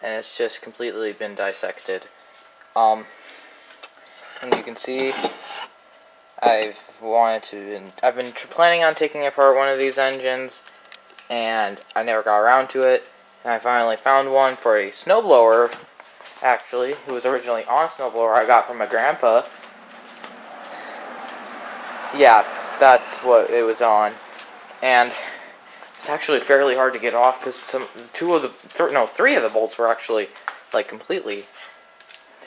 and it's just completely been dissected. And you can see I've been planning on taking apart one of these engines, and I never got around to it. And I finally found one for a snowblower. Actually, it was originally on snowblower I got from my grandpa. Yeah, that's what it was on, and it's actually fairly hard to get off because three of the bolts were actually like completely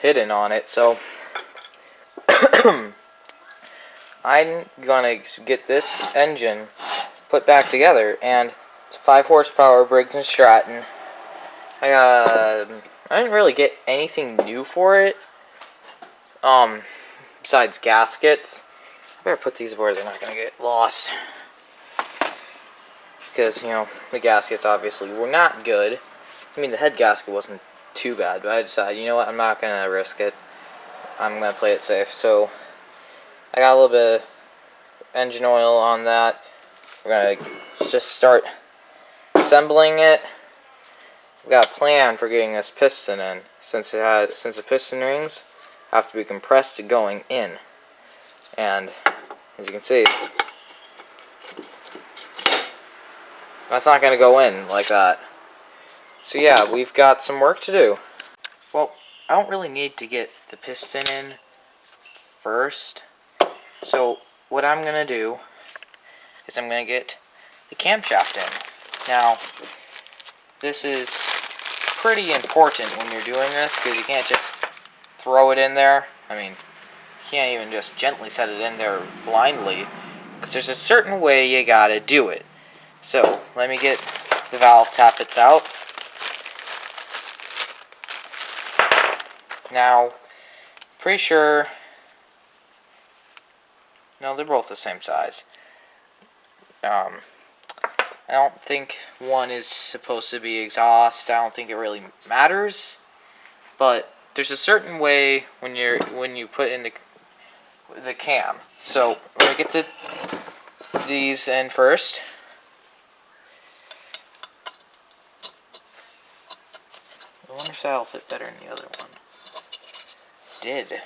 hidden on it. So I'm gonna get this engine put back together, and it's 5 horsepower Briggs and Stratton. I didn't really get anything new for it, besides gaskets. I better put these where they're not gonna get lost, because the gaskets obviously were not good. I mean, the head gasket wasn't too bad, but I decided, you know what, I'm not gonna risk it. I'm gonna play it safe. So I got a little bit of engine oil on that. We're gonna just start assembling it. We got a plan for getting this piston in, since the piston rings have to be compressed going in, and as you can see, that's not gonna go in like that. So yeah, we've got some work to do. Well, I don't really need to get the piston in first. So what I'm going to do is I'm going to get the camshaft in. Now, this is pretty important when you're doing this, because you can't just throw it in there. I mean, you can't even just gently set it in there blindly, because there's a certain way you gotta do it. So, let me get the valve tappets out. Now, pretty sure, no, they're both the same size. I don't think one is supposed to be exhaust. I don't think it really matters, but there's a certain way when you put in the cam. So let me get these in first. I wonder if that'll fit better than the other one. Did.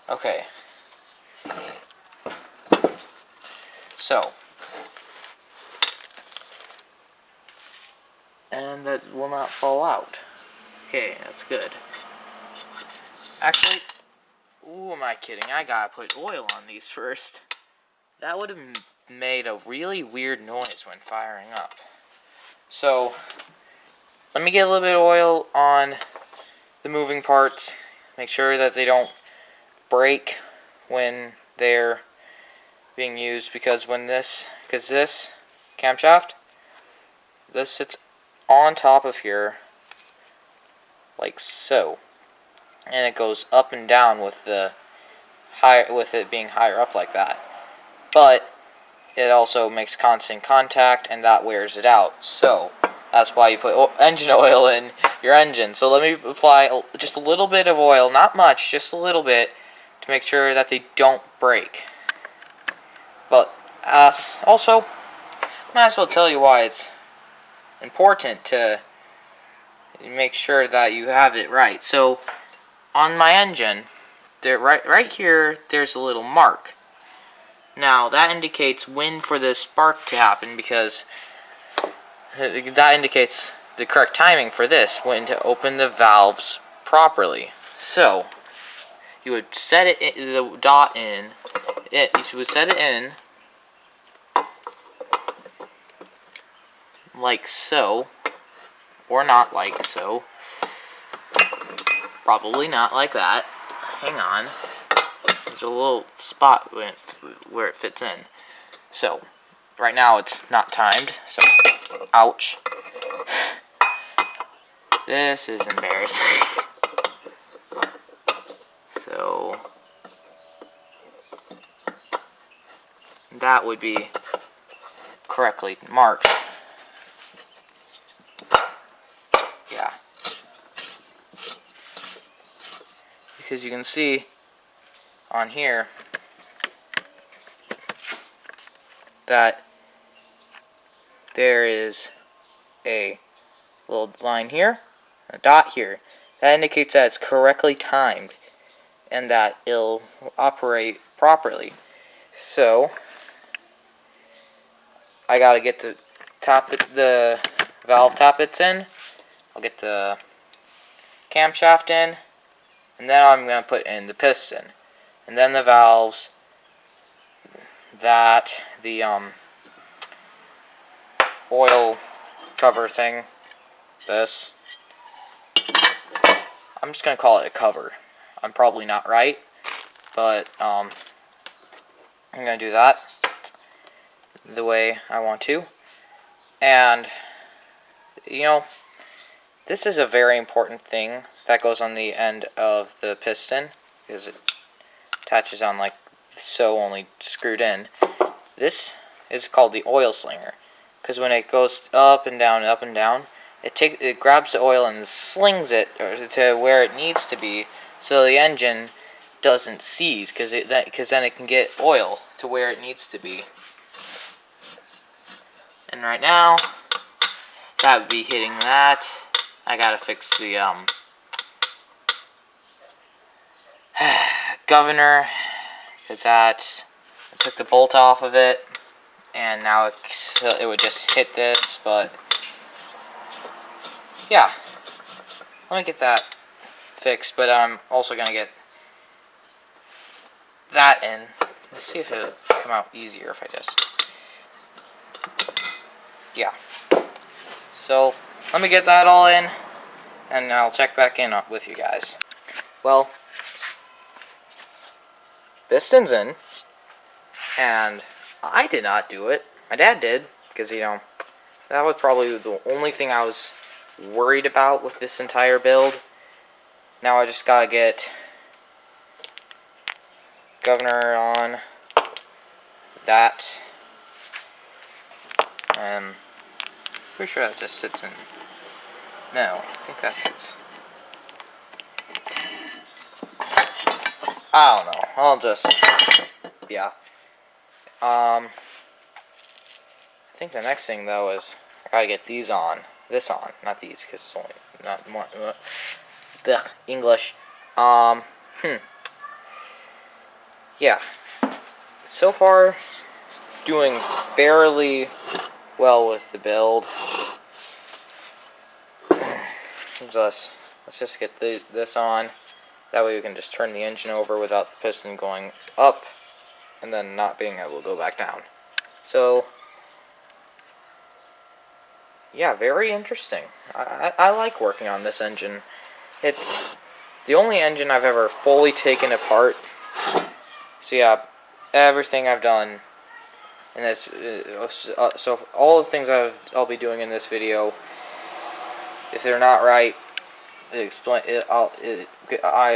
Okay. So, and that will not fall out. Okay, that's good. Actually, ooh, am I kidding? I gotta put oil on these first. That would have made a really weird noise when firing up. So, let me get a little bit of oil on the moving parts. Make sure that they don't break when they're being used, because this camshaft, this sits on top of here like so, and it goes up and down with it being higher up like that. But it also makes constant contact, and that wears it out. So that's why you put engine oil in your engine. So let me apply just a little bit of oil, not much, just a little bit, to make sure that they don't break. But also, might as well tell you why it's important to make sure that you have it right. So on my engine, right here, there's a little mark. Now that indicates when for the spark to happen, because that indicates the correct timing for this, when to open the valves properly. So you would set it the dot in. You would set it in like so, or not like so. Probably not like that. Hang on. There's a little spot where it fits in. So, right now it's not timed, so, ouch. This is embarrassing. So, that would be correctly marked. Yeah. Because you can see on here that there is a little line here, a dot here. That indicates that it's correctly timed and that it'll operate properly. So I gotta get the valve tappets in. I'll get the camshaft in, and then I'm gonna put in the piston, and then the valves. That the oil cover thing. This. I'm just gonna call it a cover. I'm probably not right, but I'm gonna do that the way I want to. And you know, this is a very important thing that goes on the end of the piston because it attaches on like so, only screwed in. This is called the oil slinger because when it goes up and down, it grabs the oil and slings it to where it needs to be, so the engine doesn't seize, because then it can get oil to where it needs to be. And right now, that would be hitting that. I gotta fix the governor, because I took the bolt off of it, and now it would just hit this, but yeah, let me get that fixed, but I'm also going to get that in. Let's see if it'll come out easier if I just, yeah. So, let me get that all in, and I'll check back in with you guys. Well, piston's in, and I did not do it. My dad did, because, you know, that was probably the only thing I was worried about with this entire build. Now I just gotta get governor on that. Pretty sure that just sits in. No, I think that sits. I don't know. I'll just, yeah. I think the next thing though is I gotta get these on. This on, not these, because it's only not more. English. Yeah. So far, doing fairly well with the build. Let's just get this on. That way we can just turn the engine over without the piston going up and then not being able to go back down. So, yeah, very interesting. I like working on this engine. It's the only engine I've ever fully taken apart. So yeah, everything I've done in this, so all the things I'll be doing in this video, if they're not right, I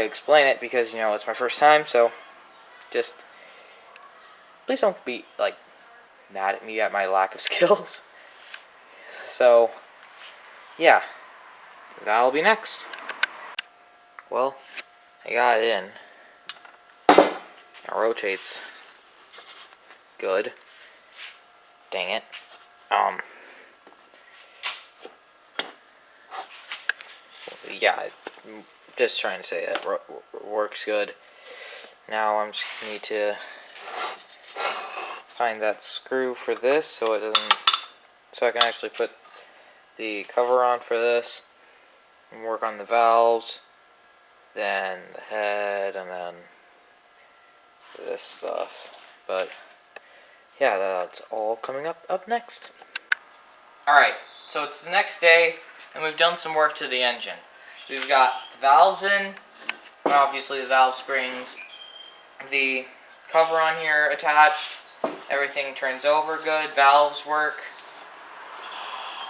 explain it because, you know, it's my first time. So just please don't be like mad at me at my lack of skills. So yeah, that'll be next. Well, I got it in. It rotates good. Dang it. Yeah, just trying to say that works good. Now I'm just need to find that screw for this so it doesn't, so I can actually put the cover on for this and work on the valves, then the head, and then this stuff. But yeah, that's all coming up next. Alright, so it's the next day and we've done some work to the engine. We've got the valves in, obviously the valve springs, the cover on here attached, everything turns over good, valves work.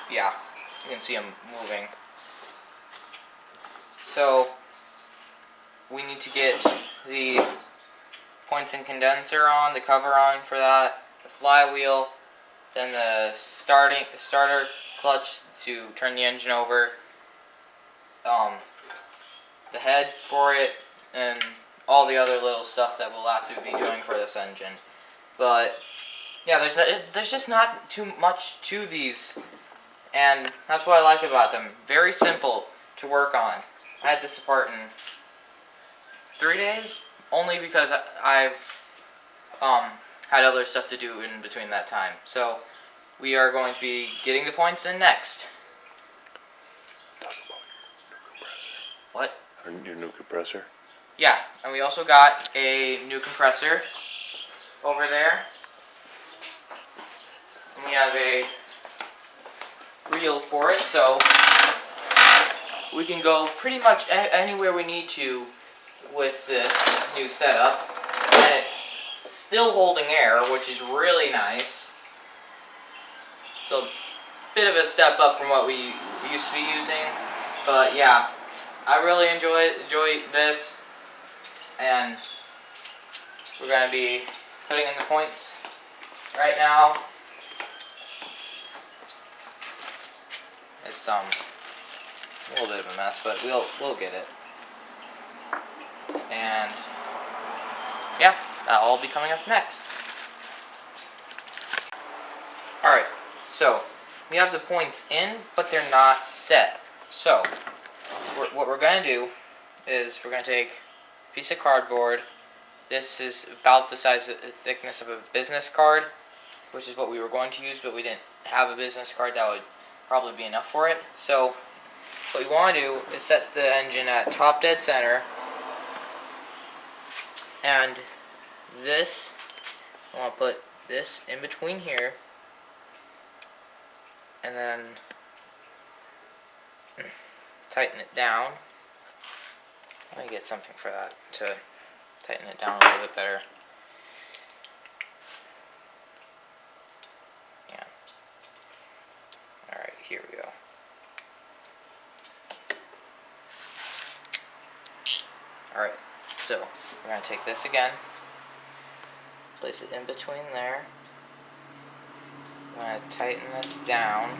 Yeah, you can see them moving. So we need to get the points and condenser on, the cover on for that, the flywheel, then the starter clutch to turn the engine over, the head for it, and all the other little stuff that we'll have to be doing for this engine. But Yeah, there's just not too much to these, and that's what I like about them. Very simple to work on. I had this apart in 3 days, only because I've had other stuff to do in between that time. So we are going to be getting the points in next. What? Your new compressor? Yeah, and we also got a new compressor over there. And we have a reel for it, so we can go pretty much anywhere we need to with this new setup. And it's still holding air, which is really nice. It's a bit of a step up from what we used to be using, but yeah, I really enjoy this, and we're going to be putting in the points right now. It's a little bit of a mess, but we'll get it. And yeah, that'll all be coming up next. Alright, so we have the points in, but they're not set. So what we're going to do is we're going to take a piece of cardboard. This is about the size of the thickness of a business card, which is what we were going to use, but we didn't have a business card that would probably be enough for it. So what we want to do is set the engine at top dead center, and this, I want to put this in between here, and then tighten it down. Let me get something for that to tighten it down a little bit better. Yeah. Alright, here we go. Alright, so we're going to take this again, place it in between there. I'm going to tighten this down.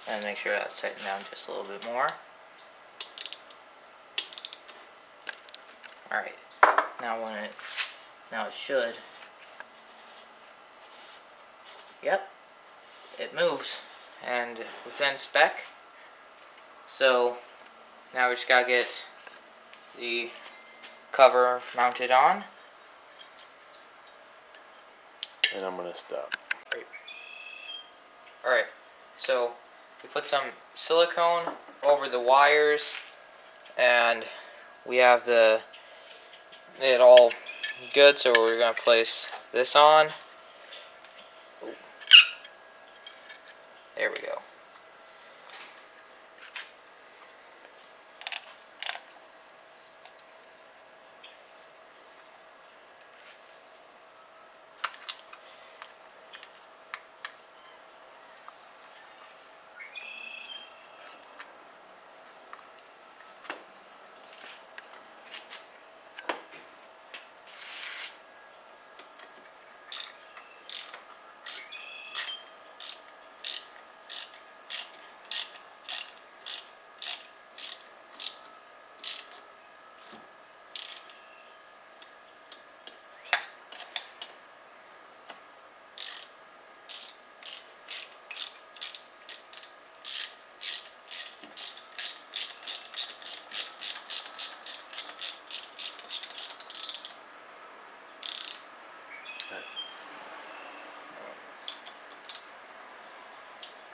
And make sure that's tightened down just a little bit more. Alright, now it should. Yep, it moves and within spec. So now we just gotta get the cover mounted on. And I'm gonna stop. Alright, so we put some silicone over the wires, and we have it all good, so we're going to place this on. Ooh. There we go.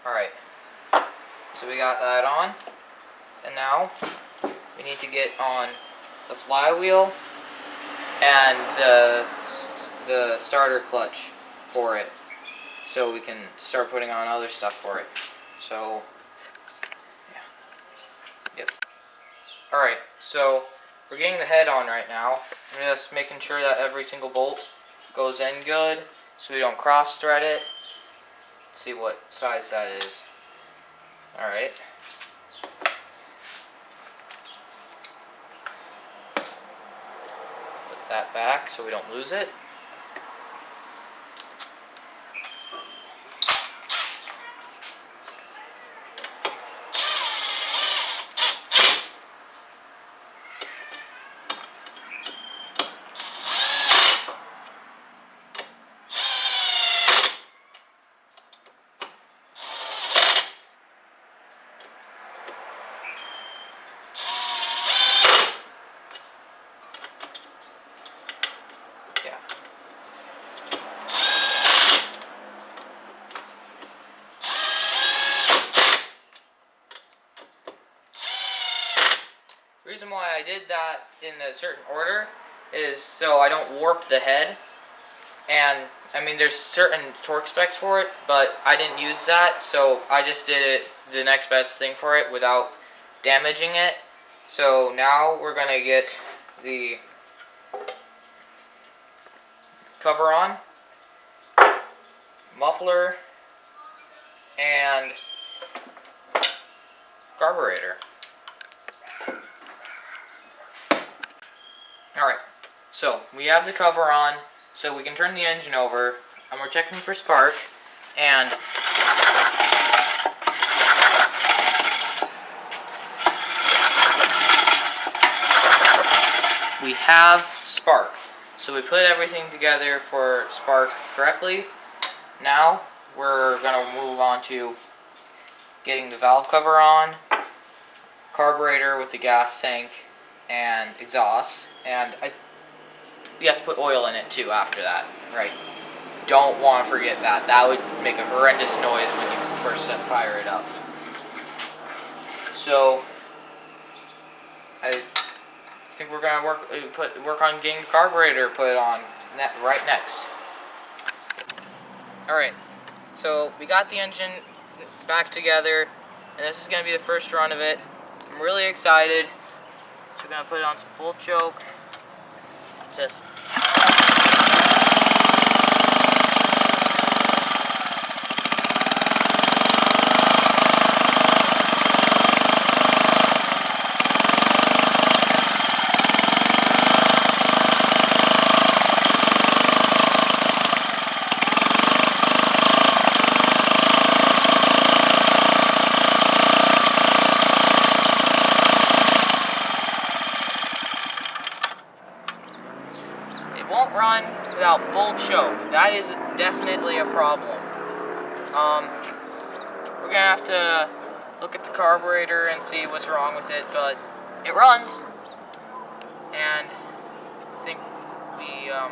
Alright, so we got that on, and now we need to get on the flywheel and the starter clutch for it, so we can start putting on other stuff for it. So, yeah. Yep. Alright, so we're getting the head on right now. I'm just making sure that every single bolt goes in good, so we don't cross thread it. Let's see what size that is. Alright. that back so we don't lose it. Yeah. The reason why I did that in a certain order is so I don't warp the head. And, I mean, there's certain torque specs for it, but I didn't use that, so I just did it the next best thing for it without damaging it. So now we're going to get the cover on, muffler, and carburetor. Alright, so we have the cover on, so we can turn the engine over, and we're checking for spark, and we have spark. So we put everything together for spark correctly. Now we're going to move on to getting the valve cover on, carburetor with the gas tank, and exhaust. And you have to put oil in it too after that, right? Don't want to forget that. That would make a horrendous noise when you first fire it up. So I think we're gonna work on getting the carburetor put on right next. All right, so we got the engine back together, and this is gonna be the first run of it. I'm really excited. So we're gonna put it on some full choke. Just won't run without full choke. That is definitely a problem. We're gonna have to look at the carburetor and see what's wrong with it, but it runs. And I think we are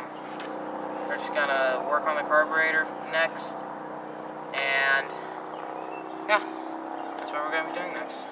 just gonna work on the carburetor next. And yeah, that's what we're gonna be doing next.